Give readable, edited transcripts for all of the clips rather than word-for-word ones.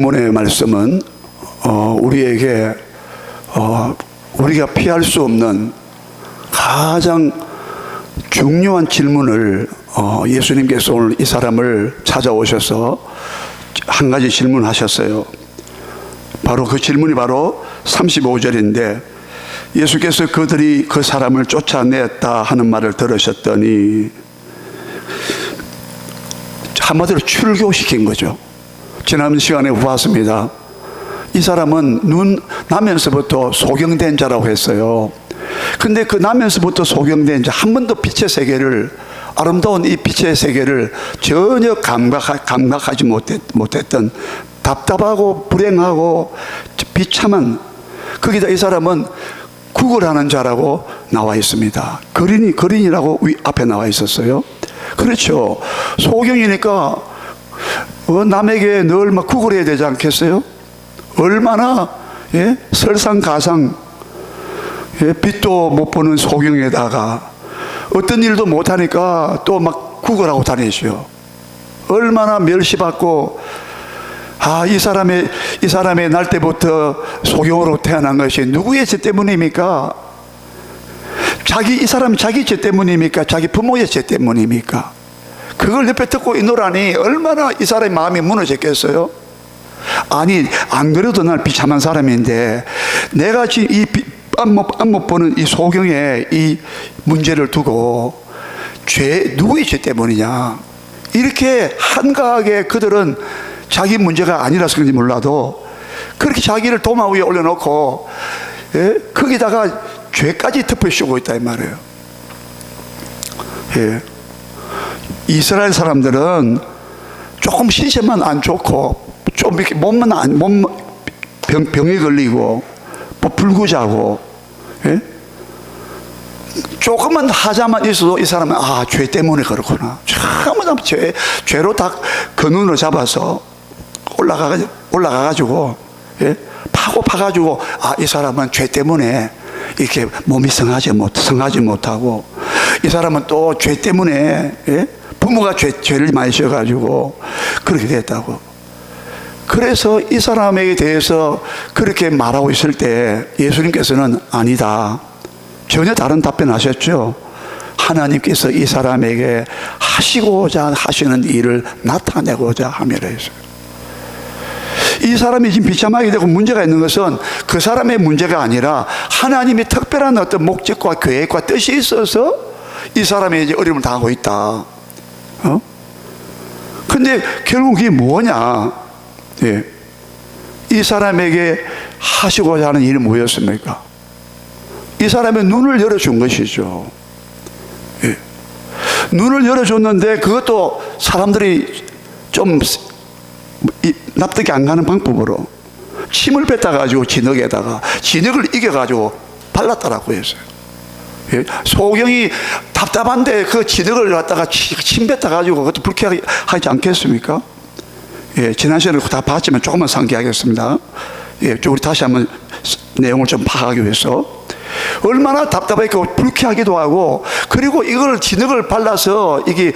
본문의 말씀은 우리에게 우리가 피할 수 없는 가장 중요한 질문을 예수님께서 오늘 이 사람을 찾아오셔서 한 가지 질문하셨어요. 바로 그 질문이 바로 35절인데, 예수께서 그들이 그 사람을 쫓아냈다 하는 말을 들으셨더니 한마디로 출교시킨 거죠. 지난 시간에 보았습니다. 이 사람은 눈 나면서부터 소경된 자라고 했어요. 근데 그 나면서부터 소경된 자, 한 번도 빛의 세계를, 아름다운 이 빛의 세계를 전혀 감각하지 못했던 답답하고 불행하고 비참한, 거기다 이 사람은 구걸하는 자라고 나와 있습니다. 거린이라고 앞에 나와 있었어요. 그렇죠. 소경이니까 남에게 늘 막 구걸해야 되지 않겠어요? 얼마나 설상가상, 빛도 못 보는 소경에다가 어떤 일도 못하니까 또 막 구걸하고 다니죠. 얼마나 멸시받고, 이 사람의 날 때부터 소경으로 태어난 것이 누구의 죄 때문입니까? 이 사람 자기 죄 때문입니까? 자기 부모의 죄 때문입니까? 그걸 옆에 듣고 있노라니 얼마나 이 사람의 마음이 무너졌겠어요? 아니, 안 그래도 날 비참한 사람인데 내가 지금 이 안 못 보는 이 소경의 이 문제를 두고 누구의 죄 때문이냐, 이렇게 한가하게 그들은 자기 문제가 아니라서 그런지 몰라도 그렇게 자기를 도마 위에 올려놓고 거기다가 죄까지 덮으시고 있다 이 말이에요. 이스라엘 사람들은 조금 신체만 안 좋고 좀 이렇게 병에 걸리고 뭐 불구자고, 조금만 하자만 있어도 이 사람은 죄 때문에 그렇구나, 전부 다 죄로 다 근원으로 잡아서 올라가가지고 파가지고 이 사람은 죄 때문에 이렇게 몸이 성하지 못하고, 이 사람은 또 죄 때문에 부모가 죄를 많이 지어가지고 그렇게 됐다고. 그래서 이 사람에 대해서 그렇게 말하고 있을 때 예수님께서는 아니다, 전혀 다른 답변하셨죠. 하나님께서 이 사람에게 하시고자 하시는 일을 나타내고자 함이라 했어요. 이 사람이 지금 비참하게 되고 문제가 있는 것은 그 사람의 문제가 아니라 하나님의 특별한 어떤 목적과 계획과 뜻이 있어서 이 사람이 이제 어려움을 당하고 있다. 근데 결국 이게 뭐냐? 이 사람에게 하시고자 하는 일이 뭐였습니까? 이 사람의 눈을 열어준 것이죠. 눈을 열어줬는데 그것도 사람들이 좀 납득이 안 가는 방법으로 침을 뱉어가지고 진흙을 이겨가지고 발랐다라고 했어요. 소경이 답답한데 그 진흙을 갖다가 침 뱉어가지고 그것도 불쾌하지 않겠습니까? 지난 시간에 다 봤지만 조금만 상기하겠습니다. 우리 다시 한번 내용을 좀 파악하기 위해서, 얼마나 답답하고 불쾌하기도 하고, 그리고 이걸 진흙을 발라서 이게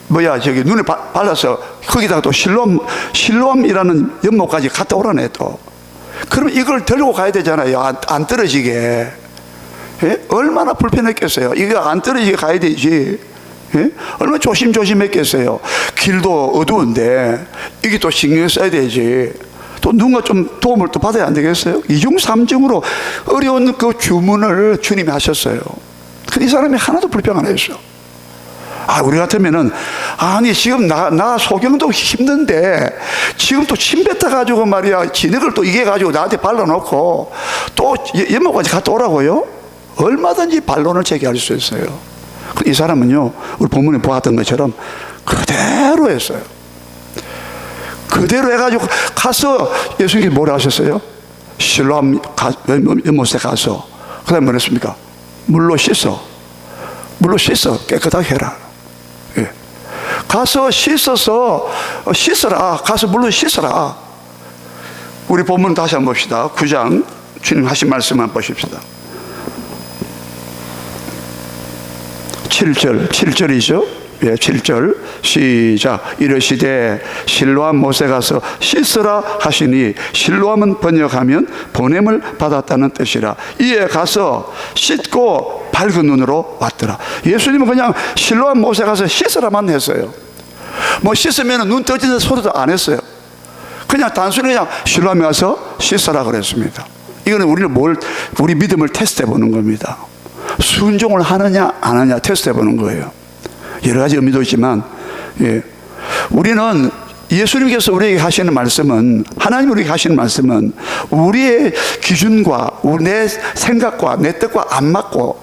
눈에 발라서 거기다가 또 실로암이라는 연못까지 갔다 오라네 또. 그럼 이걸 들고 가야 되잖아요. 안 떨어지게. 얼마나 불편했겠어요. 이거 안 떨어지게 가야 되지. 얼마나 조심했겠어요. 길도 어두운데 이게 또 신경 써야 되지. 또 누군가 좀 도움을 또 받아야 안 되겠어요? 이중삼중으로 어려운 그 주문을 주님이 하셨어요. 근데 이 사람이 하나도 불평 안 했어요. 우리 같으면은, 지금 나 소경도 힘든데 지금 또 침 뱉어가지고 말이야 진흙을 또 이겨가지고 나한테 발라놓고 또 연못까지 갔다 오라고요? 얼마든지 반론을 제기할 수 있어요. 이 사람은요, 우리 본문에 보았던 것처럼 그대로 했어요. 그대로 해가지고 가서 예수님이 뭐라 하셨어요? 실로암 연못에 가서 그 다음에 뭐랬습니까? 물로 씻어 깨끗하게 해라. 가서 씻어라. 가서 물로 씻어라. 우리 본문 다시 한번 봅시다. 9장 주님 하신 말씀 한번 보십시다. 7절이죠. 7절 시작. 이르시되 실로암 못에 가서 씻으라 하시니, 실로암은 번역하면 보냄을 받았다는 뜻이라. 이에 가서 씻고 밝은 눈으로 왔더라. 예수님은 그냥 실로암 못에 가서 씻으라만 했어요. 뭐 씻으면 눈 떠지는 소리도 안 했어요. 그냥 단순히 그냥 실로암에 가서 씻으라 그랬습니다. 이거는 우리 믿음을 테스트해 보는 겁니다. 순종을 하느냐 안 하느냐 테스트해 보는 거예요. 여러 가지 의미도 있지만, 우리는 예수님께서 우리에게 하시는 말씀은, 하나님 우리에게 하시는 말씀은 우리의 기준과 내 생각과 내 뜻과 안 맞고,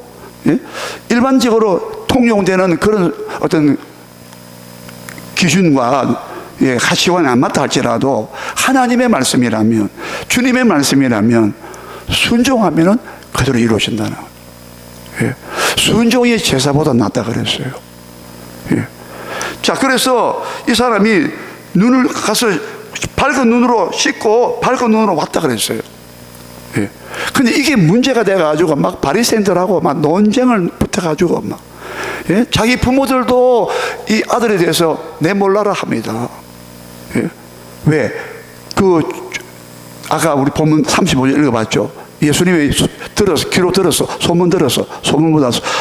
일반적으로 통용되는 그런 어떤 기준과 가치관이 안 맞다 할지라도 하나님의 말씀이라면, 주님의 말씀이라면 순종하면은 그대로 이루어진다는 거예요. 순종이 제사보다 낫다 그랬어요. 자, 그래서 이 사람이 눈을 가서 밝은 눈으로 씻고 밝은 눈으로 왔다 그랬어요. 근데 이게 문제가 돼가지고 막 바리새인들하고 막 논쟁을 붙어가지고 막, 자기 부모들도 이 아들에 대해서 내몰라라 합니다. 왜? 아까 우리 본문 35절 읽어봤죠. 예수님이 귀로 들었어.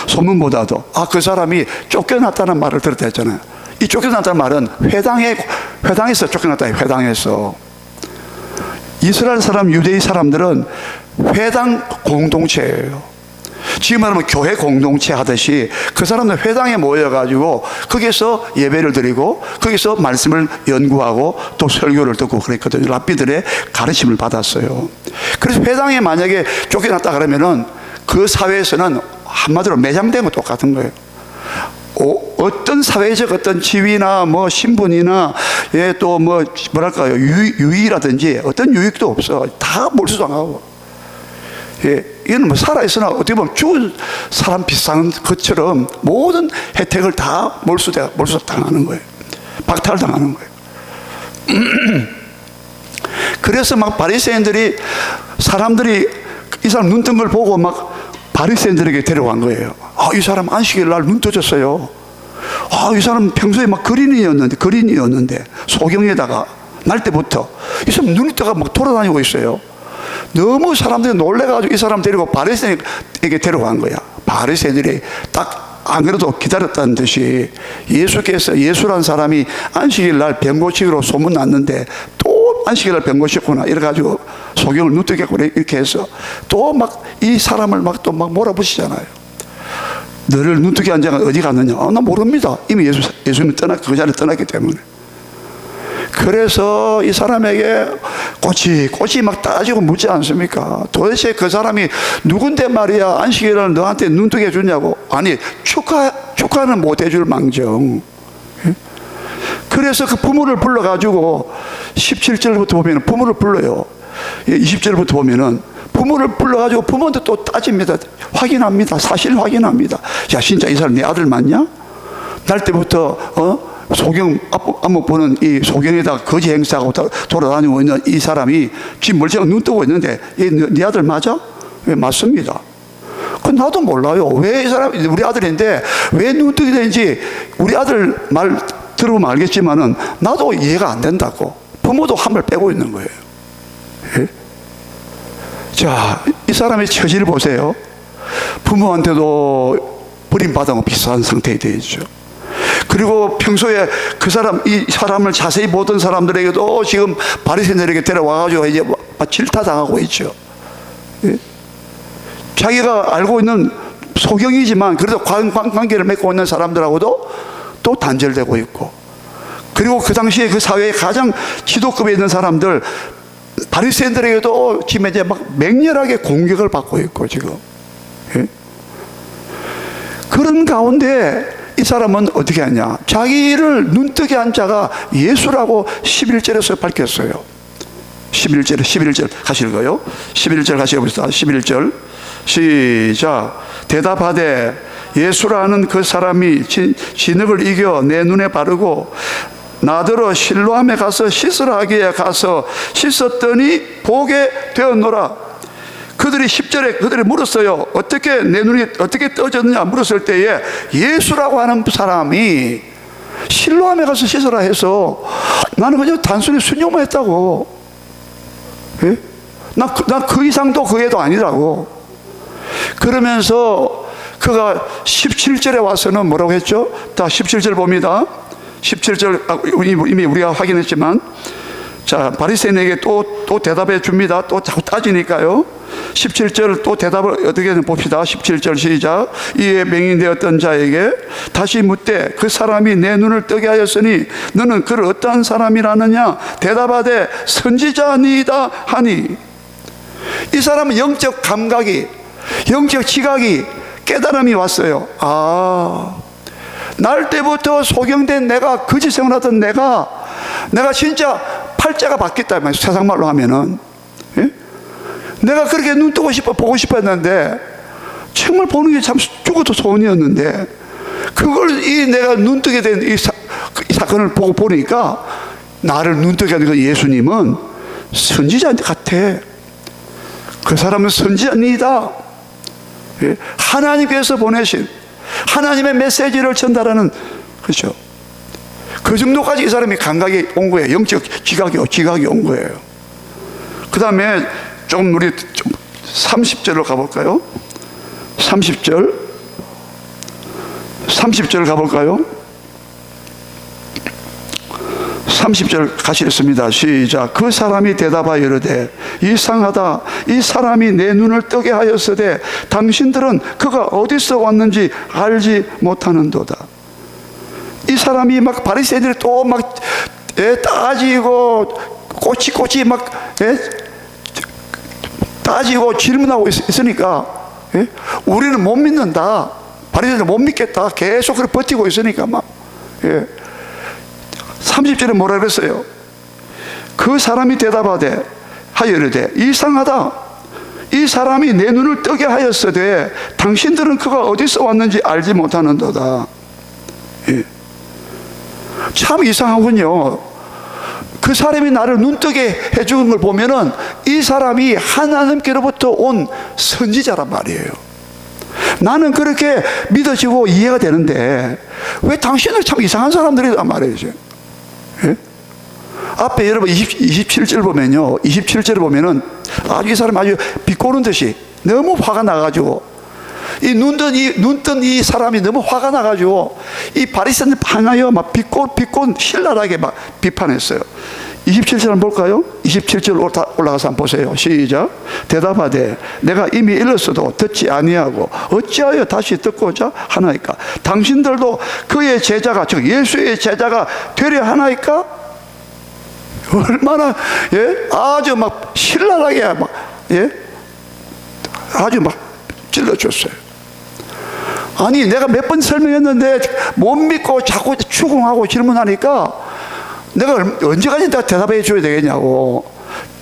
소문보다도 그 사람이 쫓겨났다는 말을 들었다 했잖아요. 이 쫓겨났다는 말은 회당에서 쫓겨났다. 회당에서. 이스라엘 사람, 유대인 사람들은 회당 공동체예요. 지금 말하면 교회 공동체 하듯이 그 사람들 회당에 모여가지고 거기서 예배를 드리고 거기서 말씀을 연구하고 또 설교를 듣고 그랬거든요. 랍비들의 가르침을 받았어요. 그래서 회당에 만약에 쫓겨났다 그러면은 그 사회에서는 한마디로 매장된 거 똑같은 거예요. 어떤 사회적 어떤 지위나 뭐 신분이나 또 뭐랄까요, 유의라든지 어떤 유익도 없어. 다 몰수당하고. 이건 뭐 살아있으나 어떻게 보면 죽은 사람 비싼 것처럼 모든 혜택을 다 몰수당하는 거예요. 박탈당하는 거예요. 그래서 막 바리새인들이, 사람들이 이 사람 눈 뜬 걸 보고 막 바리새인들에게 데려간 거예요. 이 사람 안식일 날 눈 떠졌어요. 이 사람 평소에 막 거린이었는데 소경에다가 날 때부터 이 사람 눈이 떠가 막 돌아다니고 있어요. 너무 사람들이 놀래가지고 이 사람 데리고 바리새인에게 데려간 거야. 바리새인들이 딱 안 그래도 기다렸다는 듯이 예수란 사람이 안식일 날 병 고치기로 소문났는데 또 안식일 날 병 고쳤구나 이래가지고 소경을 눈 뜨게 이렇게 해서 또 막 이 사람을 막 또 막 몰아붙이잖아요. 너를 눈 뜨게 한 자가 어디 갔느냐? 나 모릅니다. 이미 예수님이 그 자리를 떠났기 때문에. 그래서 이 사람에게 꼬치 막 따지고 묻지 않습니까? 도대체 그 사람이 누군데 말이야 안식일을 너한테 눈 뜨게 해주냐고. 아니 축하는 못 해줄 망정. 그래서 그 부모를 불러가지고 17절부터 보면 부모를 불러요. 20절부터 보면은 부모를 불러가지고 부모한테 또 따집니다. 확인합니다. 사실 확인합니다. 야, 진짜 이 사람 내 아들 맞냐? 날 때부터 소경 안목 보는 이 소경에다가 거지 행사하고 돌아다니고 있는 이 사람이 지금 멀쩡하게 눈 뜨고 있는데 네 아들 맞아? 왜 맞습니다. 나도 몰라요. 왜 이 사람이 우리 아들인데 왜 눈 뜨게 되는지 우리 아들 말 들어보면 알겠지만은 나도 이해가 안 된다고. 부모도 한발 빼고 있는 거예요. 예? 자, 이 사람의 처지를 보세요. 부모한테도 버림받은 비슷한 상태에 되죠. 그리고 평소에 이 사람을 자세히 보던 사람들에게도 지금 바리새인들에게 데려와가지고 이제 질타당하고 있죠. 예? 자기가 알고 있는 소경이지만 그래도 관계를 맺고 있는 사람들하고도 또 단절되고 있고, 그리고 그 당시에 그 사회에 가장 지도급에 있는 사람들 바리새인들에게도 지금 이제 막 맹렬하게 공격을 받고 있고 지금. 예? 그런 가운데 이 사람은 어떻게 하냐? 자기를 눈뜨게 한 자가 예수라고 11절에서 밝혔어요. 11절 같이 읽어요. 11절 같이 해봅시다. 11절 시작. 대답하되 예수라는 그 사람이 진흙을 이겨 내 눈에 바르고 나더러 실로암에 가서 씻으라 하기에 가서 씻었더니 보게 되었노라. 그들이 10절에 그들이 물었어요. 어떻게 내 눈이 어떻게 떠졌느냐 물었을 때에 예수라고 하는 사람이 실로암에 가서 씻으라 해서 나는 그냥 단순히 순종만 했다고. 예? 난 그 이상도 그 애도 아니라고. 그러면서 그가 17절에 와서는 뭐라고 했죠? 다 17절 봅니다. 17절 이미 우리가 확인했지만, 자, 바리새인에게 또 대답해 줍니다. 또 자꾸 따지니까요. 17절 또 대답을 어떻게 봅시다. 17절 시작. 이에 맹인되었던 자에게 다시 묻되 그 사람이 내 눈을 뜨게 하였으니 너는 그를 어떠한 사람이라느냐? 대답하되 선지자니이다 하니. 이 사람은 영적 감각이, 영적 지각이, 깨달음이 왔어요. 아, 날 때부터 소경된 내가, 거짓 생활하던 내가 진짜 팔자가 바뀌었다 말이에요. 세상 말로 하면은. 예? 내가 그렇게 눈 뜨고 보고 싶어 했는데, 정말 보는 게 참 죽어도 소원이었는데, 그걸 내가 눈 뜨게 된 이 사건을 보고 보니까, 나를 눈 뜨게 하는 그 예수님은 선지자 같아. 그 사람은 선지자입니다. 예? 하나님께서 보내신 하나님의 메시지를 전달하는, 그렇죠? 그 정도까지 이 사람이 감각이 온 거예요. 영적 지각이 온 거예요. 그 다음에 좀 우리 좀 30절로 가볼까요? 30절 가볼까요? 30절 가시겠습니다. 시작. 그 사람이 대답하여 이르되 이상하다. 이 사람이 내 눈을 뜨게 하였으되 당신들은 그가 어디서 왔는지 알지 못하는도다. 이 사람이 막 바리새인들이 또 막 따지고 꼬치꼬치 막 따지고 질문하고 있으니까 우리는 못 믿는다. 바리새인들 못 믿겠다. 계속 그렇게 버티고 있으니까 막 30절에 뭐라 그랬어요? 그 사람이 대답하되 하여 이르되 이상하다. 이 사람이 내 눈을 뜨게 하였으되 당신들은 그가 어디서 왔는지 알지 못하는도다. 참 이상하군요. 그 사람이 나를 눈뜨게 해주는 걸 보면은 이 사람이 하나님께로부터 온 선지자란 말이에요. 나는 그렇게 믿어지고 이해가 되는데 왜 당신은 참 이상한 사람들이란 말이죠. 예? 앞에 여러분 27절 보면요, 27절 보면은 아주 이 사람이 아주 비꼬는 듯이 너무 화가 나가지고 눈 뜬 이 사람이 너무 화가 나가지고 이 바리새인을 향하여 막 비꼰 신랄하게 막 비판했어요. 27절 한번 볼까요? 27절 올라가서 한번 보세요. 시작. 대답하되 내가 이미 일렀어도 듣지 아니하고 어찌하여 다시 듣고자 하나이까? 당신들도 그의 제자가, 즉 예수의 제자가 되려 하나이까? 얼마나 아주 막 신랄하게 막 아주 막 찔러줬어요. 아니 내가 몇 번 설명했는데 못 믿고 자꾸 추궁하고 질문하니까 내가 언제까지 다 대답해 줘야 되겠냐고.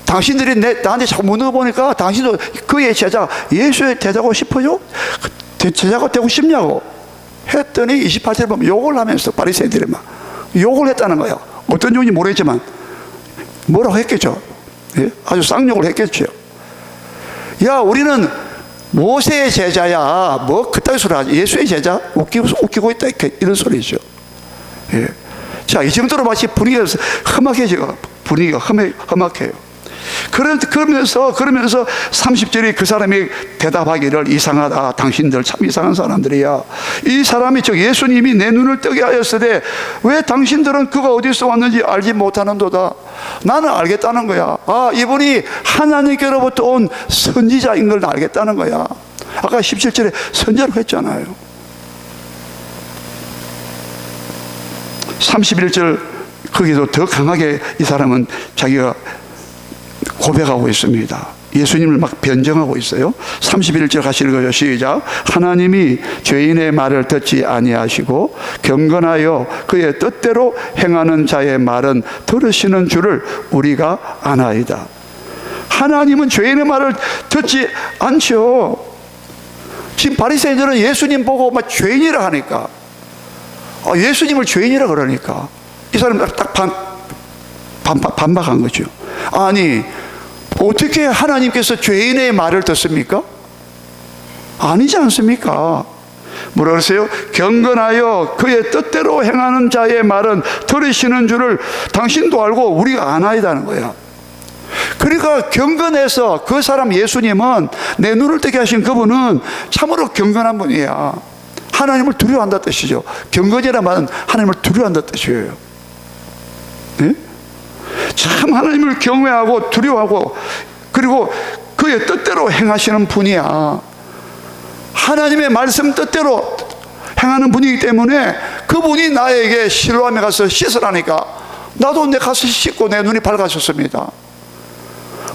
당신들이 나한테 자꾸 물어보니까 당신도 그의 제자, 예수의 제자고 싶어요? 제자가 되고 싶냐고 했더니 28절 보면 욕을 하면서 바리새인들이 막 욕을 했다는 거예요. 어떤 욕인지 모르겠지만 뭐라고 했겠죠. 아주 쌍욕을 했겠죠. 야, 우리는 모세의 제자야. 뭐 그따위 소리 하지. 예수의 제자? 웃기고 있다. 이런 소리죠. 자, 이 정도로 마치 분위기가 험악해져요. 분위기가 험악해요. 그러면서 30절에 그 사람이 대답하기를 이상하다. 당신들 참 이상한 사람들이야. 이 사람이 즉 예수님이 내 눈을 뜨게 하였으되 왜 당신들은 그가 어디서 왔는지 알지 못하는도다. 나는 알겠다는 거야. 아, 이분이 하나님께로부터 온 선지자인 걸 알겠다는 거야. 아까 17절에 선지자라고 했잖아요. 31절 거기서 더 강하게 이 사람은 자기가 고백하고 있습니다. 예수님을 막 변정하고 있어요. 31절 가시는 거죠. 시작. 하나님이 죄인의 말을 듣지 아니하시고 경건하여 그의 뜻대로 행하는 자의 말은 들으시는 줄을 우리가 아나이다. 하나님은 죄인의 말을 듣지 않죠. 지금 바리새인들은 예수님 보고 막 죄인이라 하니까, 예수님을 죄인이라 그러니까 이 사람이 딱 반박한 거죠. 아니 어떻게 하나님께서 죄인의 말을 듣습니까? 아니지 않습니까? 뭐라 그러세요? 경건하여 그의 뜻대로 행하는 자의 말은 들으시는 줄을 당신도 알고 우리가 아나이다는 거야. 그러니까 경건해서 그 사람 예수님은, 내 눈을 뜨게 하신 그분은 참으로 경건한 분이야. 하나님을 두려워한다 뜻이죠. 경건이라는 말은 하나님을 두려워한다 뜻이에요. 네? 참 하나님을 경외하고 두려워하고, 그리고 그의 뜻대로 행하시는 분이야. 하나님의 말씀 뜻대로 행하는 분이기 때문에 그분이 나에게 실로암에 가서 씻으라니까 나도 내 가서 씻고 내 눈이 밝아졌습니다.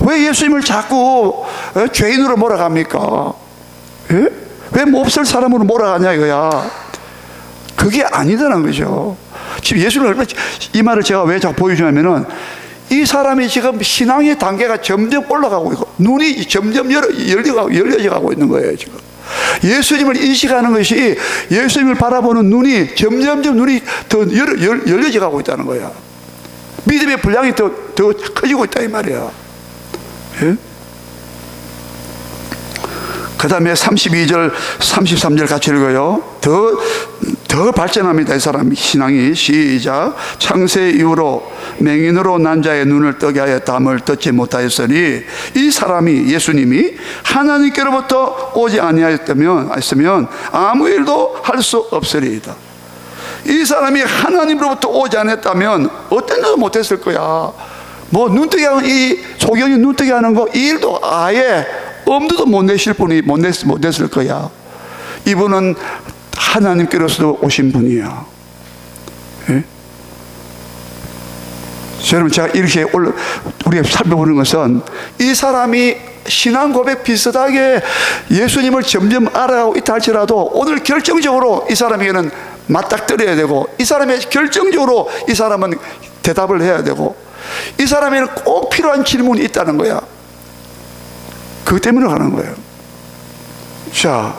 왜 예수님을 자꾸 죄인으로 몰아갑니까? 예? 왜 몹쓸 사람으로 몰아가냐 이거야. 그게 아니다는 거죠. 지금 예수를 얼마나, 이 말을 제가 왜 자꾸 보여주냐면은, 이 사람이 지금 신앙의 단계가 점점 올라가고 있고 눈이 점점 열려져 가고 있는 거예요. 지금 예수님을 인식하는 것이, 예수님을 바라보는 눈이 점점 눈이 더 열려져 가고 있다는 거야. 믿음의 분량이 더 커지고 있다 이 말이야. 예? 그 다음에 32절 33절 같이 읽어요. 더 발전합니다. 이 사람 신앙이. 시작. 창세 이후로 맹인으로 난 자의 눈을 뜨게 하여 담을 듣지 못하였으니, 이 사람이, 예수님이 하나님께로부터 오지 아니하였으면 아무 일도 할 수 없으리이다. 이 사람이 하나님으로부터 오지 않았다면 어떤 일도 못했을 거야. 뭐 눈뜨게 하는, 이 소경이 눈뜨게 하는 거, 이 일도 아예 엄두도 못 내실 분이 못 냈을 거야. 이분은 하나님께로서 오신 분이야. 예? 여러분, 제가 이렇게 우리가 살펴보는 것은, 이 사람이 신앙 고백 비슷하게 예수님을 점점 알아가고 있다 할지라도 오늘 결정적으로 이 사람에게는 맞닥뜨려야 되고, 이 사람의 결정적으로 이 사람은 대답을 해야 되고, 이 사람에게는 꼭 필요한 질문이 있다는 거야. 그것 때문에 가는 거예요. 자,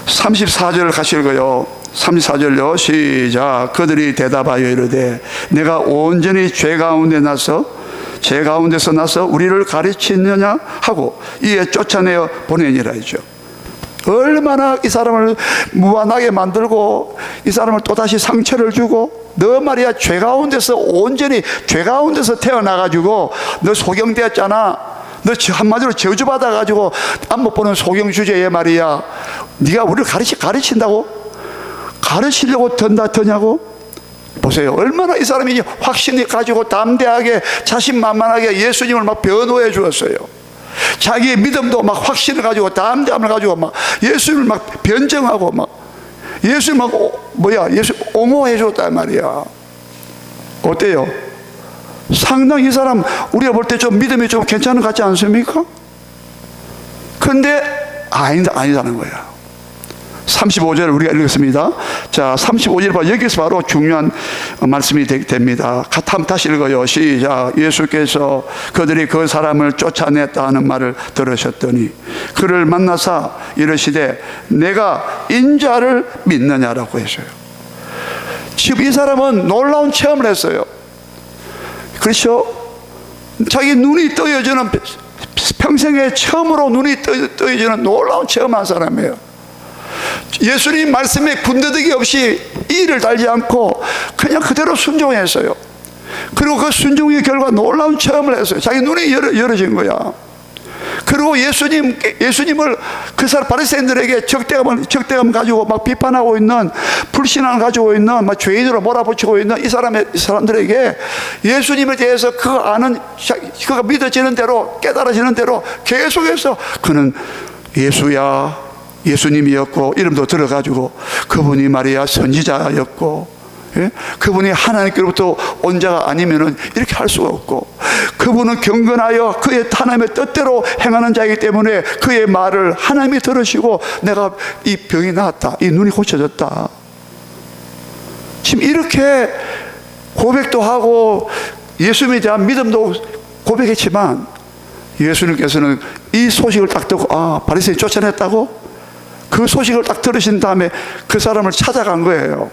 34절 같이 읽어요. 34절요. 시작. 그들이 대답하여 이르되 내가 온전히 죄 가운데서 나서 우리를 가르치느냐 하고 이에 쫓아내어 보내니라 했죠. 얼마나 이 사람을 무한하게 만들고 이 사람을 또다시 상처를 주고, 너 말이야 죄 가운데서, 온전히 죄 가운데서 태어나가지고 너 소경되었잖아. 너 한마디로 저주받아가지고 앞 못 보는 소경 주제에 말이야, 네가 우리를 가르친다고? 가르치려고 드냐고? 보세요. 얼마나 이 사람이 확신이 가지고 담대하게 자신만만하게 예수님을 막 변호해 주었어요. 자기의 믿음도 막 확신을 가지고 담대함을 가지고 막 예수님을 막 변정하고 막 예수님 막 예수 옹호해 줬단 말이야. 어때요? 상당히 이 사람 우리가 볼 때 좀 믿음이 좀 괜찮은 것 같지 않습니까? 근데 아니다는 거야. 35절 우리가 읽겠습니다. 자, 35절 봐. 여기서 바로 중요한 말씀이 됩니다. 한번 다시 읽어요. 시작. 예수께서 그들이 그 사람을 쫓아냈다 하는 말을 들으셨더니 그를 만나사 이르시되 내가 인자를 믿느냐라고 했어요. 지금 이 사람은 놀라운 체험을 했어요. 그렇죠? 자기 눈이 떠여지는, 평생에 처음으로 눈이 떠여지는 놀라운 체험한 사람이에요. 예수님 말씀에 군더더기 없이 이를 달지 않고 그냥 그대로 순종했어요. 그리고 그 순종의 결과 놀라운 체험을 했어요. 자기 눈이 열어진 거야. 그리고 예수님을 그 사람 바리새인들에게 적대감 가지고 막 비판하고 있는, 불신앙을 가지고 있는, 막 죄인으로 몰아붙이고 있는 이 사람들에게 예수님에 대해서 그가 믿어지는 대로, 깨달아지는 대로 계속해서 그는 예수야, 예수님이었고 이름도 들어가지고 그분이 말이야 선지자였고, 예? 그분이 하나님께로부터 온 자가 아니면은 이렇게 할 수가 없고, 그분은 경건하여 그의 하나님의 뜻대로 행하는 자이기 때문에 그의 말을 하나님이 들으시고 내가 이 병이 나았다, 이 눈이 고쳐졌다. 지금 이렇게 고백도 하고 예수님에 대한 믿음도 고백했지만 예수님께서는 이 소식을 딱 듣고, 바리새인이 쫓아냈다고? 그 소식을 딱 들으신 다음에 그 사람을 찾아간 거예요.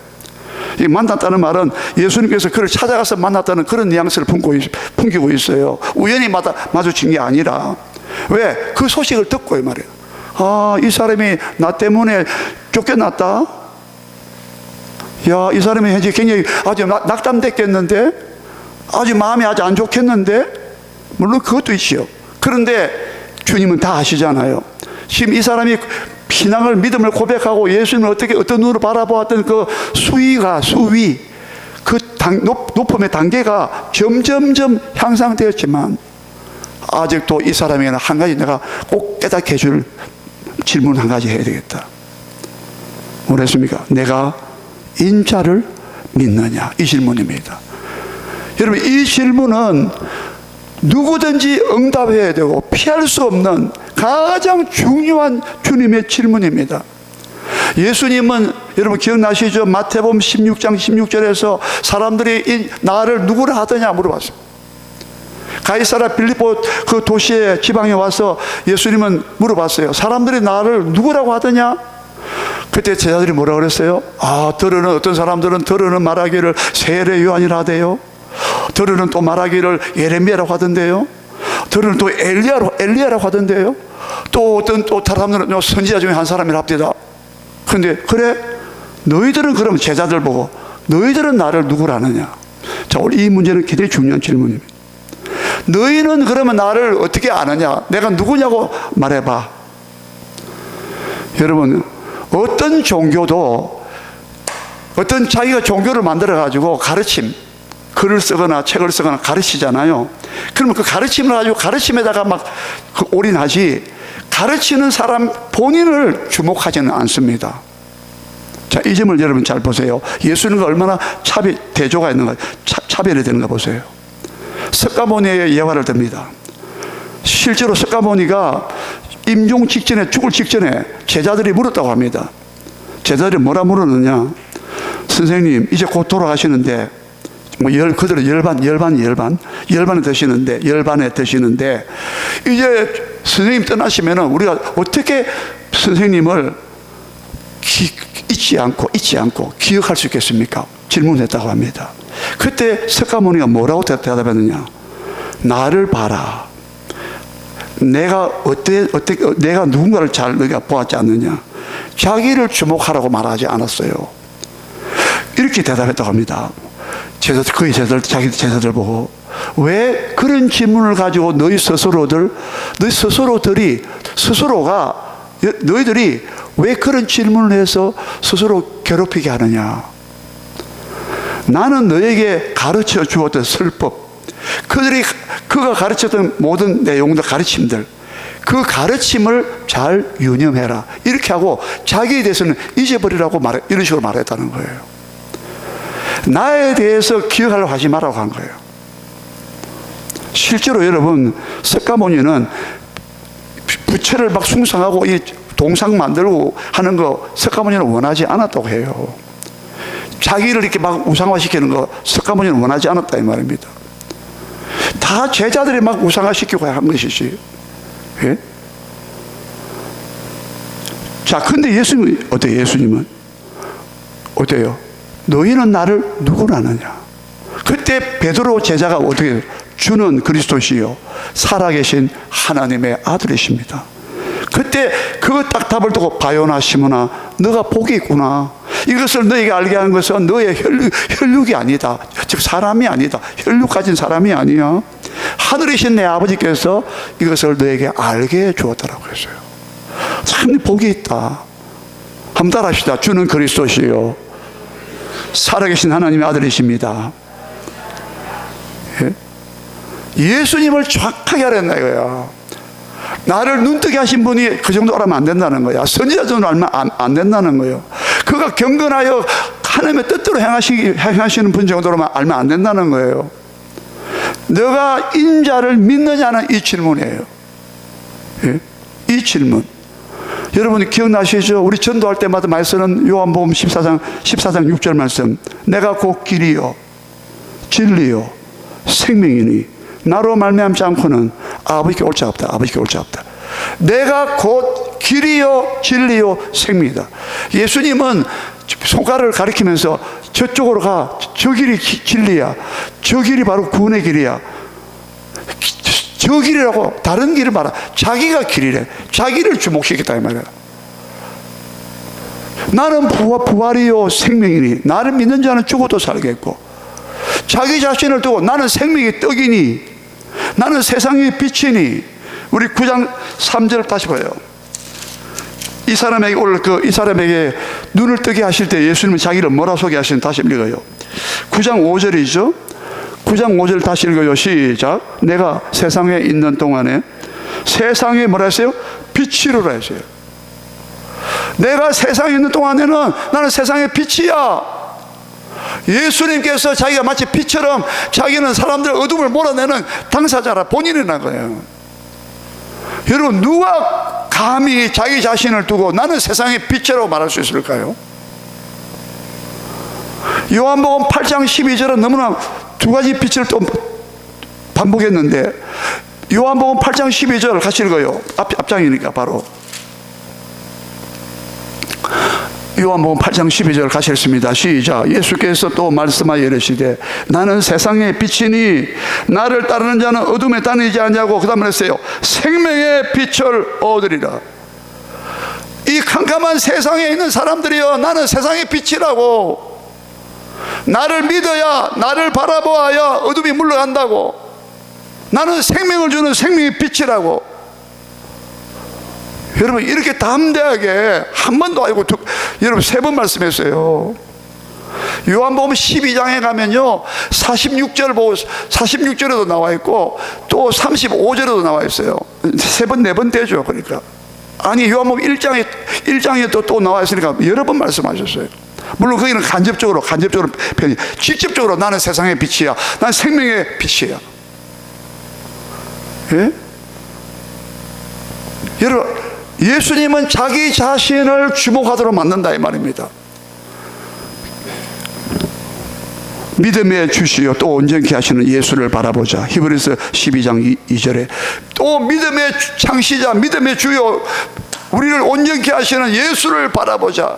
이 만났다는 말은 예수님께서 그를 찾아가서 만났다는 그런 뉘앙스를 풍기고 있어요. 우연히 마주친 게 아니라. 왜? 그 소식을 듣고 이 말이에요. 아, 이 사람이 나 때문에 쫓겨났다. 야, 이 사람이 현재 굉장히 아주 낙담됐겠는데, 아주 마음이 아주 안 좋겠는데. 물론 그것도 있지요. 그런데 주님은 다 아시잖아요. 지금 이 사람이 신앙을, 믿음을 고백하고 예수님을 어떤 눈으로 바라보았던 그 수위, 그 높음의 단계가 점점점 향상되었지만, 아직도 이 사람에게는 한 가지 내가 꼭 깨닫게 해줄 질문 한 가지 해야 되겠다. 뭐랬습니까? 내가 인자를 믿느냐? 이 질문입니다. 여러분, 이 질문은 누구든지 응답해야 되고 피할 수 없는 가장 중요한 주님의 질문입니다. 예수님은 여러분 기억나시죠? 마태복음 16장 16절에서 사람들이 나를 누구라 하더냐 물어봤어요. 가이사라 빌립보 그 도시에 지방에 와서 예수님은 물어봤어요. 사람들이 나를 누구라고 하더냐? 그때 제자들이 뭐라 그랬어요? 어떤 사람들은 들으는 말하기를 세례 요한이라 하대요. 들으는 또 말하기를 예레미야라고 하던데요. 들으는 또 엘리야라고 하던데요. 또 어떤 사람들은 선지자 중에 한 사람이라 합니다. 그런데 그래? 너희들은 그럼 제자들 보고 너희들은 나를 누구라 하느냐? 자, 오늘 이 문제는 굉장히 중요한 질문입니다. 너희는 그러면 나를 어떻게 아느냐? 내가 누구냐고 말해봐. 여러분, 어떤 종교도 어떤 자기가 종교를 만들어가지고 가르침, 글을 쓰거나 책을 쓰거나 가르치잖아요. 그러면 그 가르침을 가지고 가르침에다가 막 올인하지, 가르치는 사람 본인을 주목하지는 않습니다. 자, 이 점을 여러분 잘 보세요. 예수님과 얼마나 대조가 있는가, 차별이 되는가 보세요. 석가모니의 예화를 듭니다. 실제로 석가모니가 임종 직전에, 죽을 직전에 제자들이 물었다고 합니다. 제자들이 뭐라 물었느냐? 선생님, 이제 곧 돌아가시는데, 그들은 열반에 드시는데, 이제 선생님 떠나시면은 우리가 어떻게 선생님을 잊지 않고 기억할 수 있겠습니까? 질문했다고 합니다. 그때 석가모니가 뭐라고 대답했느냐? 나를 봐라. 내가 내가 누군가를 잘 너희가 보았지 않느냐? 자기를 주목하라고 말하지 않았어요. 이렇게 대답했다고 합니다. 자기 제자들 보고, 왜 그런 질문을 가지고 너희들이 왜 그런 질문을 해서 스스로 괴롭히게 하느냐? 나는 너에게 가르쳐 주었던 설법, 그가 가르쳤던 모든 내용들, 가르침들, 그 가르침을 잘 유념해라. 이렇게 하고 자기에 대해서는 잊어버리라고 이런 식으로 말했다는 거예요. 나에 대해서 기억하려고 하지 말라고 한 거예요. 실제로 여러분, 석가모니는 부처를 막 숭상하고 이 동상 만들고 하는 거 석가모니는 원하지 않았다고 해요. 자기를 이렇게 막 우상화시키는 거 석가모니는 원하지 않았다 이 말입니다. 다 제자들이 막 우상화시키고 한 것이지. 예? 자, 근데 예수님은 어때요? 예수님은 어때요? 너희는 나를 누구라 하느냐? 그때 베드로 제자가 어떻게 해요? 주는 그리스도시요 살아계신 하나님의 아들이십니다. 그때 그 딱 답을 두고 바요나 시몬아, 너가 복이 있구나. 이것을 너에게 알게 하는 것은 너의 혈육이 아니다. 즉 사람이 아니다. 혈육 가진 사람이 아니야. 하늘이신 내 아버지께서 이것을 너에게 알게 해 주었다라고 했어요. 참 복이 있다. 한번 따라합시다. 주는 그리스도시요 살아계신 하나님의 아들이십니다. 예? 예수님을 정확하게 알았나 이거야. 나를 눈뜨게 하신 분이 그 정도 알면 안 된다는 거야. 선지자 정도 알면 안 된다는 거예요. 그가 경건하여 하나님의 뜻대로 행하시는 분 정도로만 알면 안 된다는 거예요. 너가 인자를 믿느냐는 이 질문이에요. 예? 이 질문. 여러분이 기억나시죠? 우리 전도할 때마다 많이 쓰는 요한복음 14장 6절 말씀. 내가 곧 길이요 진리요 생명이니 나로 말미암지 않고는 아버지께 올 자가 없다. 아버지께 올 자가 없다. 내가 곧 길이요 진리요 생명이다. 예수님은 손가락을 가리키면서 저쪽으로 가. 저 길이 진리야. 저 길이 바로 구원의 길이야. 저 길이라고 다른 길을 말아. 자기가 길이래. 자기를 주목시켰다 이 말이야. 나는 부활이요 생명이니 나를 믿는 자는 죽어도 살겠고, 자기 자신을 두고 나는 생명의 떡이니 나는 세상의 빛이니. 우리 9장 3절 다시 봐요. 이 사람에게 오늘 이 사람에게 눈을 뜨게 하실 때 예수님은 자기를 뭐라 소개하시는 다시 읽어요. 9장 5절이죠. 9장 5절 다시 읽어요. 시작. 내가 세상에 있는 동안에 세상에 뭐라 했어요? 빛이로라 했어요. 내가 세상에 있는 동안에는 나는 세상의 빛이야. 예수님께서 자기가 마치 빛처럼 자기는 사람들의 어둠을 몰아내는 당사자라 본인이란 거예요. 여러분, 누가 감히 자기 자신을 두고 나는 세상의 빛이라고 말할 수 있을까요? 요한복음 8장 12절은 너무나 두 가지 빛을 또 반복했는데, 요한복음 8장 12절 같이 읽어요. 앞장이니까 바로 요한복음 8장 12절 같이 읽습니다. 시작. 예수께서 또 말씀하여 이르시되 나는 세상의 빛이니 나를 따르는 자는 어둠에 다니지 않냐고 그 다음에 했어요. 생명의 빛을 얻으리라. 이 캄캄한 세상에 있는 사람들이요, 나는 세상의 빛이라고. 나를 믿어야, 나를 바라보아야 어둠이 물러간다고. 나는 생명을 주는 생명의 빛이라고. 여러분, 이렇게 담대하게 한 번도 아니고 여러분 3번 말씀했어요. 요한복음 12장에 가면요 46절 보고 46절에도 나와 있고 또 35절에도 나와 있어요. 3번 4번 되죠. 그러니까 아니 요한복음 1장에 또 나와 있으니까 여러 번 말씀하셨어요. 물론 거기는 간접적으로 편히, 직접적으로 나는 세상의 빛이야, 난 생명의 빛이야. 예? 여러분, 예수님은 자기 자신을 주목하도록 만든다 이 말입니다. 믿음의 주시요 또 온전케 하시는 예수를 바라보자. 히브리서 12장 2절에 또 믿음의 창시자, 믿음의 주요, 우리를 온전케 하시는 예수를 바라보자.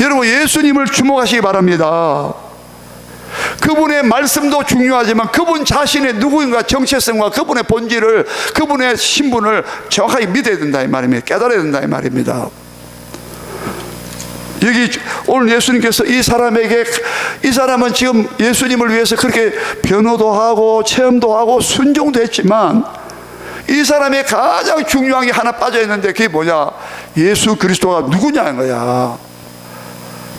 여러분, 예수님을 주목하시기 바랍니다. 그분의 말씀도 중요하지만 그분 자신의 누구인가, 정체성과 그분의 본질을, 그분의 신분을 정확하게 믿어야 된다 이 말입니다. 깨달아야 된다 이 말입니다. 여기 오늘 예수님께서 이 사람은 지금 예수님을 위해서 그렇게 변호도 하고 체험도 하고 순종도 했지만 이 사람의 가장 중요한 게 하나 빠져 있는데 그게 뭐냐? 예수 그리스도가 누구냐는 거야.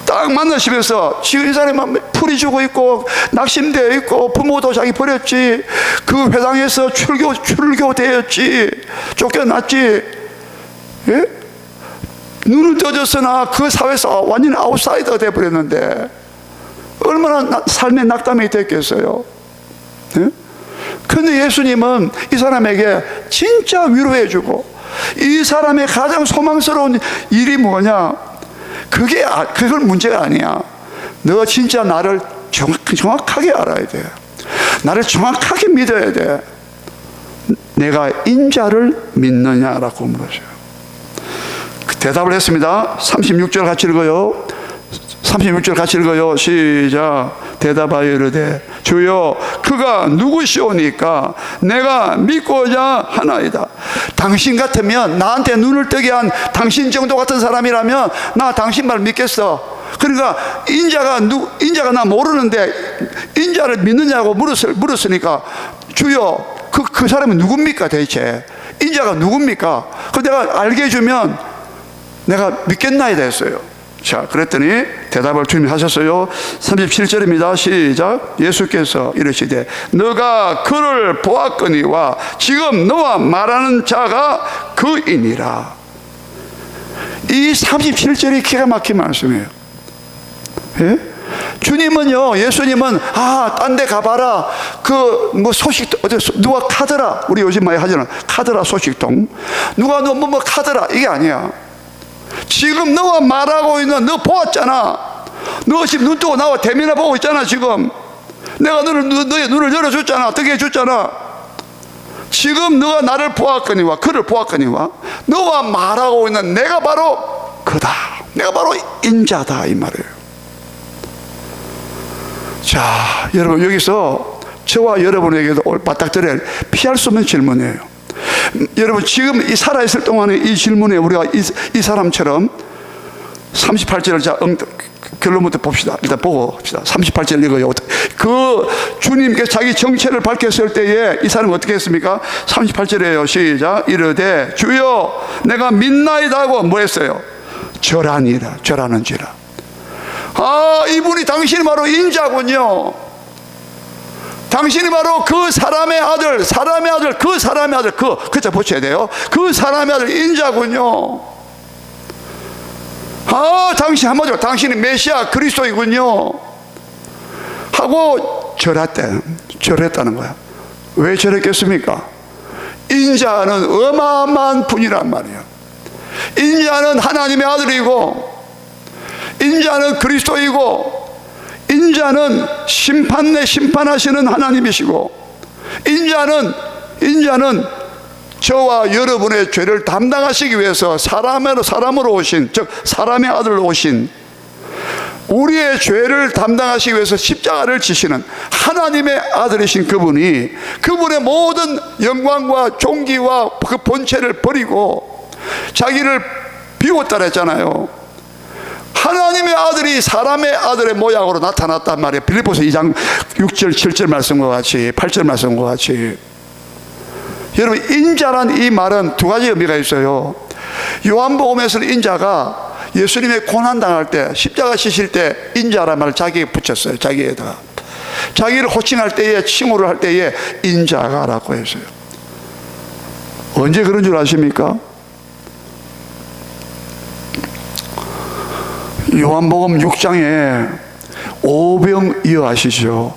딱 만나시면서 지금 이 사람은 풀이 죽어 있고 낙심되어 있고 부모도 자기 버렸지, 그 회당에서 출교되었지, 쫓겨났지, 예? 눈을 떠졌으나 그 사회에서 완전히 아웃사이더가 되어버렸는데 얼마나 삶의 낙담이 됐겠어요. 예? 그런데 예수님은 이 사람에게 진짜 위로해주고, 이 사람의 가장 소망스러운 일이 뭐냐? 그건 문제가 아니야. 너 진짜 나를 정확하게 알아야 돼. 나를 정확하게 믿어야 돼. 내가 인자를 믿느냐라고 물었어요. 대답을 했습니다. 36절 같이 읽어요. 36절 같이 읽어요. 시작. 대답하여 이르되 주여 그가 누구시오니까 내가 믿고자 하나이다. 당신 같으면, 나한테 눈을 뜨게 한 당신 정도 같은 사람이라면 나 당신 말 믿겠어. 그러니까 인자가 나 모르는데 인자를 믿느냐고 물었으니까 주여 그 사람이 누굽니까 대체? 인자가 누굽니까? 그 내가 알게 해주면 내가 믿겠나이다 했어요. 자, 그랬더니 대답을 주님이 하셨어요. 37절입니다. 시작. 예수께서 이르시되 너가 그를 보았거니와 지금 너와 말하는 자가 그이니라. 이 37절이 기가 막힌 말씀이에요. 예? 주님은요, 예수님은 딴 데 가봐라, 소식 누가 카드라, 우리 요즘 많이 하잖아, 카드라 소식통, 누가 뭐 카드라, 이게 아니야. 지금 너가 말하고 있는, 너 보았잖아. 너 지금 눈 뜨고 나와 대면해 보고 있잖아. 지금 내가 너의 눈을 열어줬잖아. 뜨게 해줬잖아. 지금 너가 나를 보았거니와 그를 보았거니와 너와 말하고 있는 내가 바로 그다. 내가 바로 인자다 이 말이에요. 자, 여러분 여기서 저와 여러분에게도 맞닥뜨려 피할 수 없는 질문이에요. 여러분 지금 이 살아있을 동안에 이 질문에 우리가 이 사람처럼 38절을 자 결론부터 봅시다. 일단 보고 봅시다. 38절 읽어요. 그 주님께서 자기 정체를 밝혔을 때에 이 사람은 어떻게 했습니까? 38절이에요. 시작. 이르되 주여 내가 믿나이다 하고 뭐 했어요? 절하니라. 절하는지라. 아, 이분이 당신이 바로 인자군요. 당신이 바로 그 사람의 아들, 그자 붙여야 돼요. 그 사람의 아들 인자군요. 아, 당신 한마디로 당신이 메시아 그리스도이군요 하고 절했다는 거야. 왜 절했겠습니까? 인자는 어마어마한 분이란 말이야. 인자는 하나님의 아들이고, 인자는 그리스도이고, 인자는 심판하시는 하나님이시고, 인자는 저와 여러분의 죄를 담당하시기 위해서 사람으로 오신, 즉 사람의 아들로 오신, 우리의 죄를 담당하시기 위해서 십자가를 지시는 하나님의 아들이신 그분이, 그분의 모든 영광과 존귀와 그 본체를 버리고 자기를 비웠다 그랬잖아요. 하나님의 아들이 사람의 아들의 모양으로 나타났단 말이에요. 빌립보서 2장 6절 7절 말씀과 같이, 8절 말씀과 같이. 여러분, 인자란 이 말은 두 가지 의미가 있어요. 요한복음에서는 인자가 예수님의 고난당할 때, 십자가 지실 때 인자란 말을 자기에게 붙였어요. 자기에다가 자기를 호칭할 때에, 칭호를 할 때에 인자가라고 했어요. 언제 그런 줄 아십니까? 요한복음 6장에 오병이어 아시죠?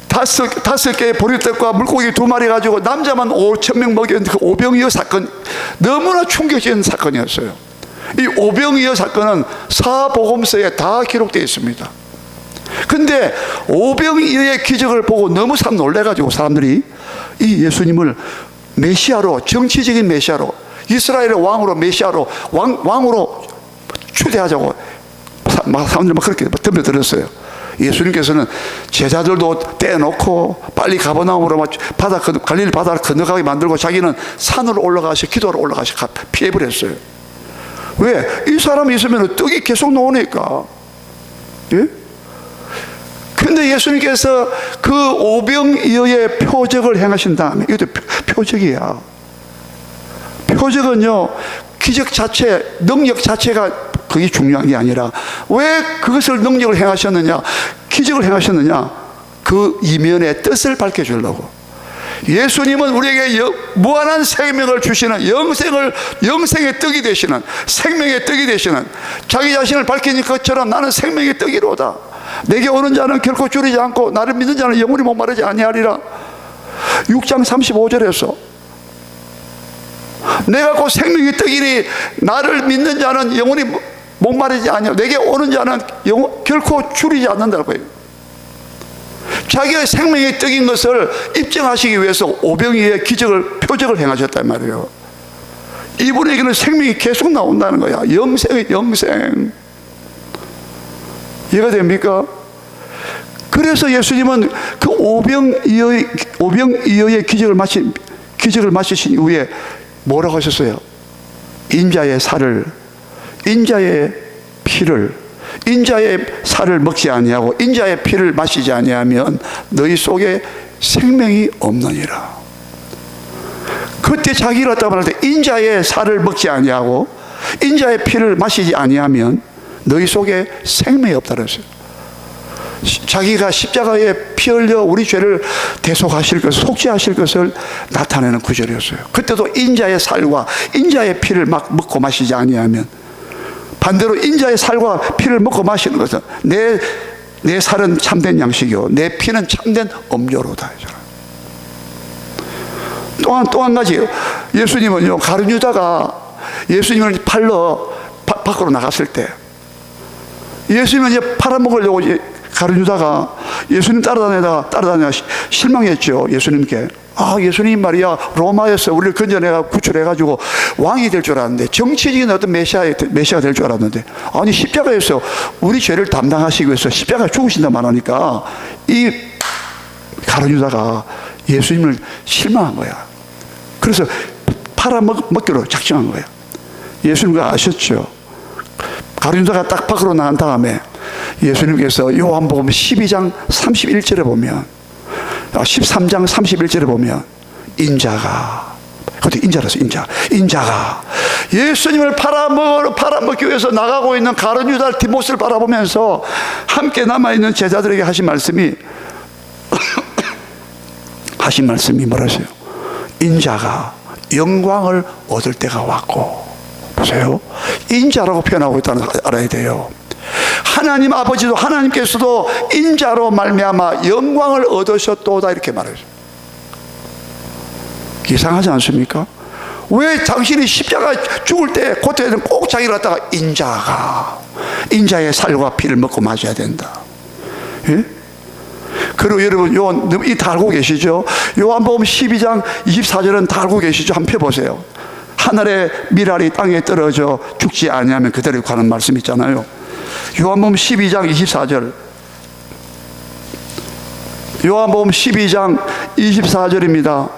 다섯 개의 보리떡과 물고기 2마리 가지고 남자만 5,000명 먹였는데 그 오병이어 사건, 너무나 충격적인 사건이었어요. 이 오병이어 사건은 사복음서에 다 기록되어 있습니다. 근데 오병이어의 기적을 보고 너무 놀래가지고 사람들이 이 예수님을 메시아로, 정치적인 메시아로, 이스라엘의 왕으로, 메시아로, 왕으로 추대하자고 사람들이 막 그렇게 덤벼들었어요. 예수님께서는 제자들도 떼놓고 빨리 가버나움으로 갈릴리 바다를 건너가게 만들고 자기는 산으로 올라가서 기도하러 오르가서 피해버렸어요. 왜? 이 사람이 있으면 떡이 계속 나오니까. 예? 근데 예수님께서 그 오병이어의 표적을 행하신 다음에, 이것도 표적이야. 표적은요, 기적 자체, 능력 자체가 그게 중요한 게 아니라 왜 그것을 능력을 행하셨느냐, 기적을 행하셨느냐, 그 이면의 뜻을 밝혀주려고. 예수님은 우리에게 무한한 생명을 주시는, 영생의 떡이 되시는, 생명의 떡이 되시는, 자기 자신을 밝히는 것처럼 나는 생명의 떡이로다. 내게 오는 자는 결코 줄이지 않고 나를 믿는 자는 영원히 목마르지 아니하리라. 6장 35절에서 내가 곧 생명의 떡이니 나를 믿는 자는 영원히 목마르지 아니하고 내게 오는 자는 결코 줄이지 않는다고 해요. 자기의 생명의 떡인 것을 입증하시기 위해서 오병이어의 표적을 행하셨단 말이에요. 이분에게는 생명이 계속 나온다는 거야. 영생. 이해가 됩니까? 그래서 예수님은 그 오병이어의 기적을 마치신 이후에 뭐라고 하셨어요? 인자의 살을 먹지 아니하고 인자의 피를 마시지 아니하면 너희 속에 생명이 없느니라. 그때 자기가 왔다 말할 때 인자의 살을 먹지 아니하고 인자의 피를 마시지 아니하면 너희 속에 생명이 없다 그랬어요. 자기가 십자가에 피 흘려 우리 죄를 대속하실 것을, 속죄하실 것을 나타내는 구절이었어요. 그때도 인자의 살과 인자의 피를 막 먹고 마시지 아니하면, 반대로 인자의 살과 피를 먹고 마시는 것은 내 살은 참된 양식이요 내 피는 참된 음료로다. 또 한 가지, 예수님은요, 가룟 유다가 예수님을 팔러 밖으로 나갔을 때, 예수님은 이제 팔아먹으려고 가룟 유다가 예수님 따라다니다가 실망했죠. 예수님께. 예수님 말이야, 로마에서 우리를 건져내가 구출해가지고 왕이 될 줄 알았는데, 정치적인 어떤 메시아가 될 줄 알았는데, 아니, 십자가에서 우리 죄를 담당하시기 위해서 십자가에 죽으신다 말하니까, 이 가룟 유다가 예수님을 실망한 거야. 그래서 팔아먹기로 작정한 거야. 예수님과 아셨죠? 가룟 유다가 딱 밖으로 나간 다음에 예수님께서 요한복음 12장 31절에 보면, 13장 31절에 보면, 그때 인자라서 인자가 예수님을 팔아먹기 위해서 나가고 있는 가룟 유다 디모스를 바라보면서 함께 남아있는 제자들에게 하신 말씀이 뭐라세요? 인자가 영광을 얻을 때가 왔고, 보세요. 인자라고 표현하고 있다는 걸 알아야 돼요. 하나님 아버지도, 하나님께서도 인자로 말미암아 영광을 얻으셨도다, 이렇게 말해요. 이상하지 않습니까? 왜 당신이 십자가 죽을 때 그때는 꼭 자기를 갖다가 인자의 살과 피를 먹고 마셔야 된다. 예? 그리고 여러분 이 다 알고 계시죠? 요한복음 12장 24절은 다 알고 계시죠? 한번 펴보세요. 하늘의 밀알이 땅에 떨어져 죽지 아니하면 그대로 가는 말씀 있잖아요. 요한복음 12장 24절. 요한복음 12장 24절입니다.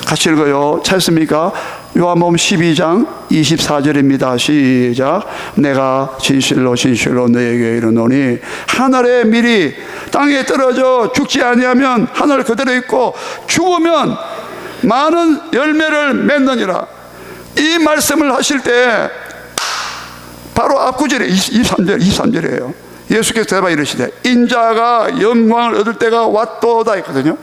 같이 읽어요. 찾습니까? 요한복음 12장 24절입니다. 시작. 내가 진실로 너에게 이르노니 하늘의 밀이 땅에 떨어져 죽지 아니하면 하늘 그대로 있고 죽으면 많은 열매를 맺느니라. 이 말씀을 하실 때 바로 앞구절에 23절이에요. 예수께서 대답하여 이르시되 인자가 영광을 얻을 때가 왔도다 했거든요.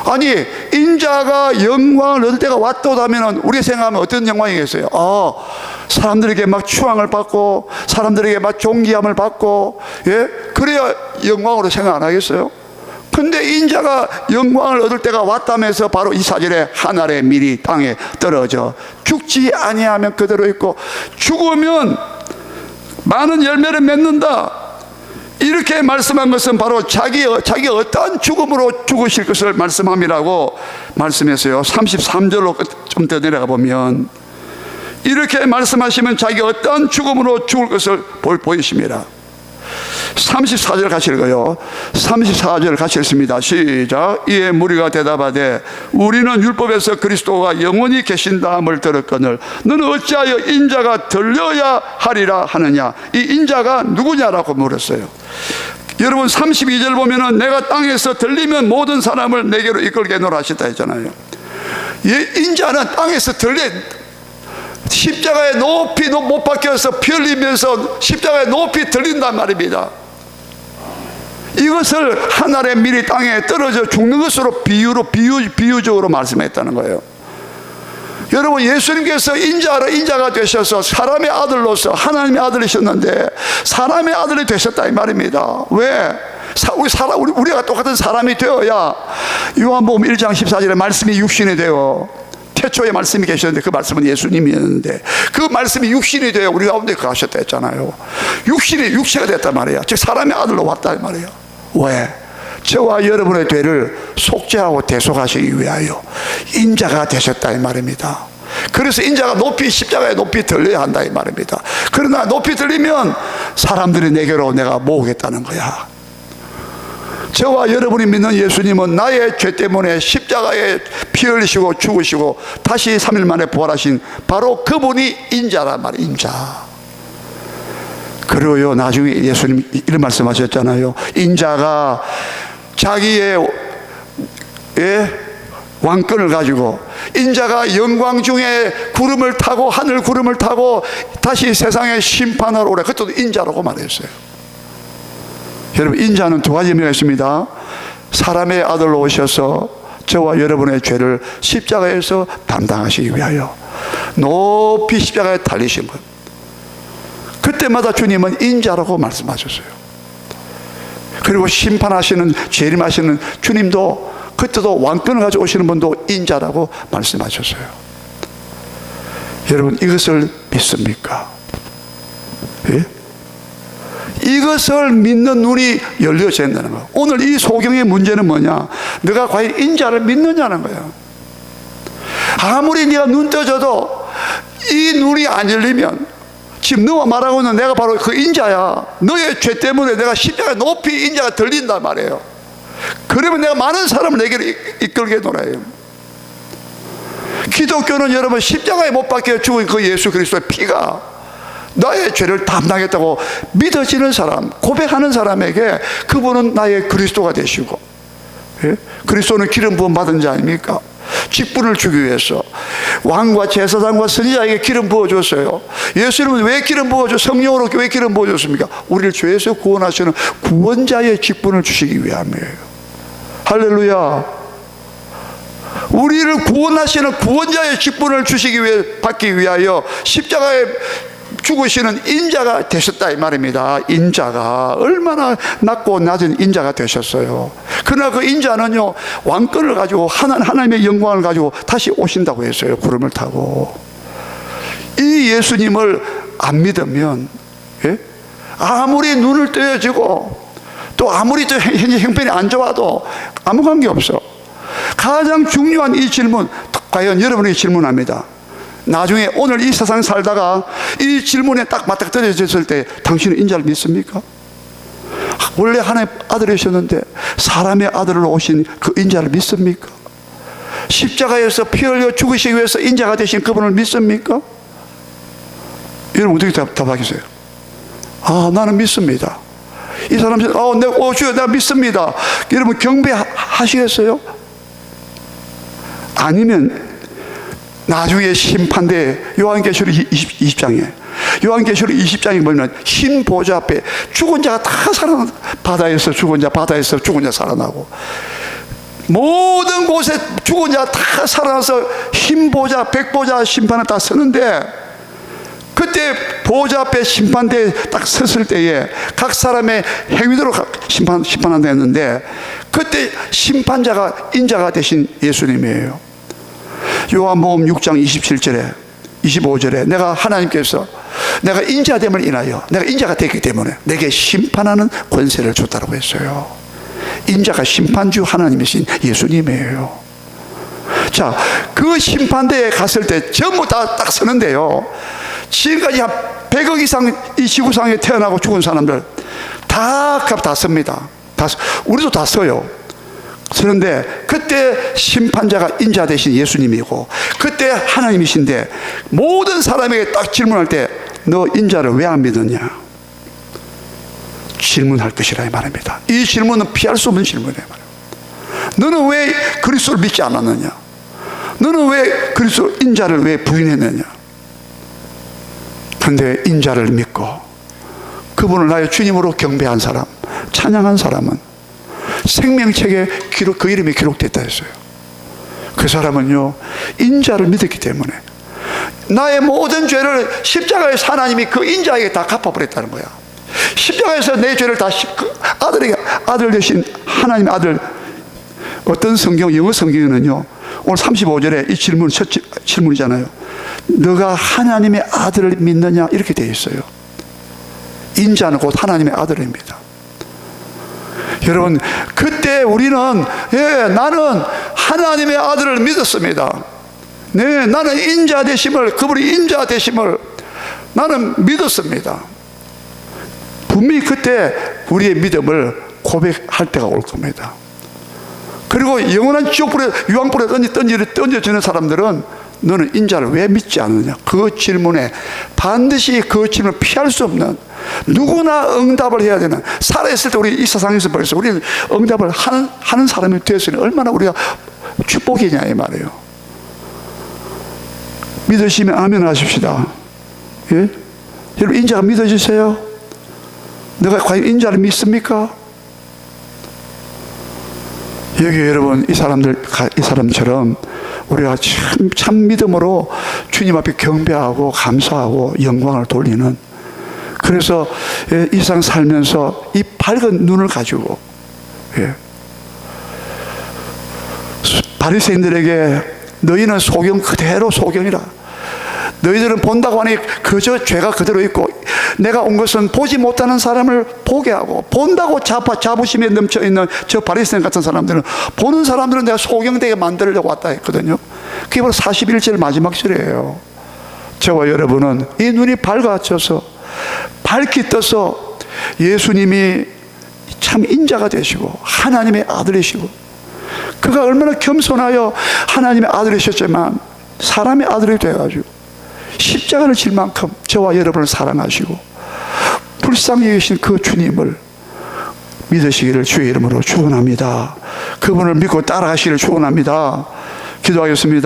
아니, 인자가 영광을 얻을 때가 왔도다면 우리가 생각하면 어떤 영광이겠어요? 사람들에게 막 추앙을 받고, 사람들에게 막 존귀함을 받고, 예? 그래야 영광으로 생각 안 하겠어요? 근데 인자가 영광을 얻을 때가 왔다면서 바로 이 사절에 하늘의 밀이 땅에 떨어져 죽지 아니하면 그대로 있고 죽으면 많은 열매를 맺는다, 이렇게 말씀한 것은 바로 자기 어떤 죽음으로 죽으실 것을 말씀함이라고 말씀했어요. 33절로 좀 더 내려가 보면 이렇게 말씀하시면 자기 어떤 죽음으로 죽을 것을 보이십니다. 34절 같이 읽어요. 34절 같이 읽습니다. 시작. 이에 무리가 대답하되 우리는 율법에서 그리스도가 영원히 계신다함을 들었거늘 너는 어찌하여 인자가 들려야 하리라 하느냐. 이 인자가 누구냐라고 물었어요. 여러분 32절 보면은 내가 땅에서 들리면 모든 사람을 내게로 이끌게노라 하셨다 했잖아요. 인자는 땅에서 십자가에 높이 못 박혀서 피 흘리면서 십자가에 높이 들린단 말입니다. 이것을 하늘의 밀이 땅에 떨어져 죽는 것으로 비유적으로 말씀했다는 거예요. 여러분 예수님께서 인자가 되셔서 사람의 아들로서 하나님의 아들이셨는데 사람의 아들이 되셨다 이 말입니다. 왜? 우리가 똑같은 사람이 되어야 요한복음 1장 14절에 말씀이 육신이 되어 태초에 말씀이 계셨는데 그 말씀은 예수님이었는데 그 말씀이 육신이 되어 우리 가운데 거하셨다 했잖아요. 육체가 됐단 말이야. 즉 사람의 아들로 왔다 이 말이에요. 왜? 저와 여러분의 죄를 속죄하고 대속하시기 위하여 인자가 되셨다 이 말입니다. 그래서 인자가 십자가에 높이 들려야 한다 이 말입니다. 그러나 높이 들리면 사람들이 내게로 내가 모으겠다는 거야. 저와 여러분이 믿는 예수님은 나의 죄 때문에 십자가에 피 흘리시고 죽으시고 다시 3일 만에 부활하신 바로 그분이 인자란 말이에요. 인자. 그리고요 나중에 예수님 이런 말씀하셨잖아요. 인자가 자기의 왕권을 가지고 인자가 영광 중에 구름을 타고 하늘 구름을 타고 다시 세상에 심판하러 오래. 그것도 인자라고 말했어요. 여러분 인자는 두 가지 의미가 있습니다. 사람의 아들로 오셔서 저와 여러분의 죄를 십자가에서 담당하시기 위하여 높이 십자가에 달리신 것. 그때마다 주님은 인자라고 말씀하셨어요. 그리고 심판하시는 재림하시는 주님도 그때도 왕권을 가지고 오시는 분도 인자라고 말씀하셨어요. 여러분 이것을 믿습니까? 예? 이것을 믿는 눈이 열려져야 된다는 거예요. 오늘 이 소경의 문제는 뭐냐? 네가 과연 인자를 믿느냐는 거예요. 아무리 네가 눈 떠져도 이 눈이 안 열리면, 지금 너와 말하고 있는 내가 바로 그 인자야. 너의 죄 때문에 내가 십자가에 높이 인자가 들린단 말이에요. 그러면 내가 많은 사람을 내게로 이끌게 놀아요. 기독교는 여러분 십자가에 못 박혀 죽은 그 예수 그리스도의 피가 나의 죄를 담당했다고 믿어지는 사람, 고백하는 사람에게 그분은 나의 그리스도가 되시고, 예? 그리스도는 기름 부음 받은 자 아닙니까? 직분을 주기 위해서 왕과 제사장과 선지자에게 기름 부어줬어요. 예수님은 왜 기름 부어줘? 성령으로 왜 기름 부어줬습니까? 우리를 죄에서 구원하시는 구원자의 직분을 주시기 위함이에요. 할렐루야. 우리를 구원하시는 구원자의 직분을 주시기 위해, 받기 위하여 십자가에 죽으시는 인자가 되셨다 이 말입니다. 인자가 얼마나 낮고 낮은 인자가 되셨어요. 그러나 그 인자는요, 왕권을 가지고 하나님의 영광을 가지고 다시 오신다고 했어요. 구름을 타고. 이 예수님을 안 믿으면, 예? 아무리 눈을 떠야지고 또 아무리 현재 형편이 안 좋아도 아무 관계 없어. 가장 중요한 이 질문, 과연 여러분이 질문합니다. 나중에 오늘 이 세상 살다가 이 질문에 딱 맞닥뜨려졌을 때 당신은 인자를 믿습니까? 원래 하나님의 아들이셨는데 사람의 아들로 오신 그 인자를 믿습니까? 십자가에서 피 흘려 죽으시기 위해서 인자가 되신 그분을 믿습니까? 여러분 어떻게 답하겠어요? 아, 나는 믿습니다. 이 사람, 주여, 내가 믿습니다. 여러분 경배하시겠어요? 아니면 나중에 심판대, 요한계시록 20장에 요한계시록 20장에 보면 흰 보좌 앞에 죽은 자가 다 살아나, 바다에서 죽은 자 살아나고 모든 곳에 죽은 자가 다 살아나서 흰 보좌, 백보좌 심판을 다 서는데, 그때 보좌 앞에 심판대에 딱 섰을 때에 각 사람의 행위대로 심판한다 했는데, 그때 심판자가 인자가 되신 예수님이에요. 요한복음 6장 27절에 25절에 내가 하나님께서 내가 인자됨을 인하여, 내가 인자가 됐기 때문에 내게 심판하는 권세를 줬다고 했어요. 인자가 심판주 하나님이신 예수님이에요. 자, 그 심판대에 갔을 때 전부 다 딱 서는데요, 지금까지 한 100억 이상 이 지구상에 태어나고 죽은 사람들 다 섭니다. 우리도 다 서요. 그런데 그때 심판자가 인자 되신 예수님이고 그때 하나님이신데, 모든 사람에게 딱 질문할 때 너 인자를 왜 안 믿었냐 질문할 것이라 이 말입니다. 이 질문은 피할 수 없는 질문이에요. 너는 왜 그리스도를 믿지 않았느냐? 너는 왜 그리스도 인자를 왜 부인했느냐? 그런데 인자를 믿고 그분을 나의 주님으로 경배한 사람, 찬양한 사람은 생명책에 그 이름이 기록됐다 했어요. 그 사람은요, 인자를 믿었기 때문에 나의 모든 죄를 십자가에서 하나님이 그 인자에게 다 갚아버렸다는 거야. 십자가에서 내 죄를 다 아들 되신 하나님의 아들. 어떤 성경, 영어 성경에는요, 오늘 35절에 이 질문, 첫 질문이잖아요. 너가 하나님의 아들을 믿느냐 이렇게 되어 있어요. 인자는 곧 하나님의 아들입니다. 여러분, 그때 우리는, 나는 하나님의 아들을 믿었습니다. 네, 나는 인자 되심을, 그분이 인자 되심을 나는 믿었습니다. 분명히 그때 우리의 믿음을 고백할 때가 올 겁니다. 그리고 영원한 지옥불에, 유황불에 던져지는 사람들은 너는 인자를 왜 믿지 않느냐? 그 질문에 반드시 그 질문을 피할 수 없는, 누구나 응답을 해야 되는, 살아있을 때 우리 이 세상에서 벌써 우리는 응답을 하는 사람이 되었으니 얼마나 우리가 축복이냐 이 말이에요. 믿으시면 아멘 하십시다. 예? 여러분, 인자가 믿어지세요? 내가 과연 인자를 믿습니까? 여기 여러분, 이 사람처럼 우리가 참 믿음으로 주님 앞에 경배하고 감사하고 영광을 돌리는, 그래서 이 세상 살면서 이 밝은 눈을 가지고, 바리새인들에게 너희는 소경 그대로 소경이라, 너희들은 본다고 하니 그저 죄가 그대로 있고 내가 온 것은 보지 못하는 사람을 보게 하고 본다고 자부심에 넘쳐있는 저 바리새인 같은 사람들은 보는 사람들은 내가 소경되게 만들려고 왔다 했거든요. 그게 바로 41절 마지막 절이에요. 저와 여러분은 이 눈이 밝아져서 밝게 떠서 예수님이 참 인자가 되시고 하나님의 아들이시고 그가 얼마나 겸손하여 하나님의 아들이셨지만 사람의 아들이 되어가지고 십자가를 질 만큼 저와 여러분을 사랑하시고 불쌍히 여기신 그 주님을 믿으시기를 주의 이름으로 축원합니다. 그분을 믿고 따라가시기를 축원합니다. 기도하겠습니다.